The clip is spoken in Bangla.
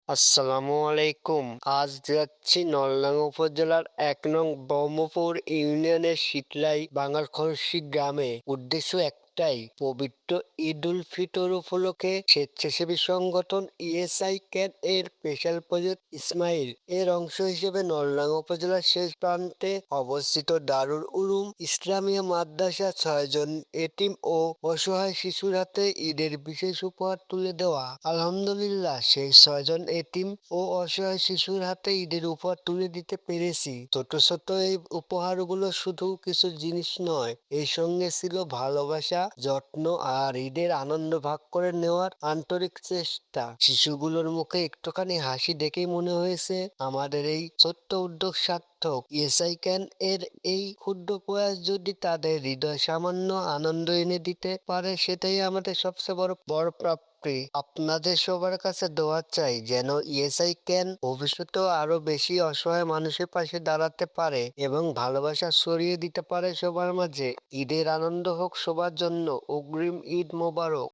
আসসালামু আলাইকুম। আজ যাচ্ছি নলডাঙ্গা উপজেলার ১ নং ব্রহ্মপুর ইউনিয়নের শীতলাই বাঙারখরশী গ্রামে। উদ্দেশ্য একটাই, পবিত্র ঈদ উল ফিতর উপলক্ষে স্বেচ্ছাসেবী সংগঠন ইএসআই ক্যান এর স্পেশাল প্রজেক্ট ইসমাইল এর অংশ হিসেবে নলডাঙ্গা উপজেলার শেষ প্রান্তে অবস্থিত দারুল উলুম ইসলামিয়া মাদ্রাসা ৬ জন এতিম ও অসহায় শিশুর হাতে ঈদের বিশেষ উপহার তুলে দেওয়া। আলহামদুলিল্লাহ, সেই ৬ জন এতিম ও অসহায় শিশুর হাতে ঈদের উপহার তুলে দিতে পেরেছি। ছোট ছোট এই উপহারগুলো শুধু কিছু জিনিস নয়, এর সঙ্গে ছিল ভালোবাসা, যত্ন আর ঈদের আনন্দ ভাগ করে নেওয়ার আন্তরিক চেষ্টা। শিশুগুলোর মুখে একটুখানি হাসি দেখেই মনে হয়েছে আমাদের এই ছোট্ট উদ্যোগ সার্থক। এসআই ক্যান এর এই ক্ষুদ্র প্রয়াস যদি তাদের হৃদয় সামান্য আনন্দ এনে দিতে পারে, সেটাই আমাদের সবচেয়ে বড় বড় প্রাপ্তি। আপনাদের সবার কাছে দোয়া চাই যেন ইএসআই ক্যান ভবিষ্যতেও আরো বেশি অসহায় মানুষের পাশে দাঁড়াতে পারে এবং ভালোবাসা ছড়িয়ে দিতে পারে সবার মাঝে। ঈদের আনন্দ হোক সবার জন্য। অগ্রিম ঈদ মোবারক।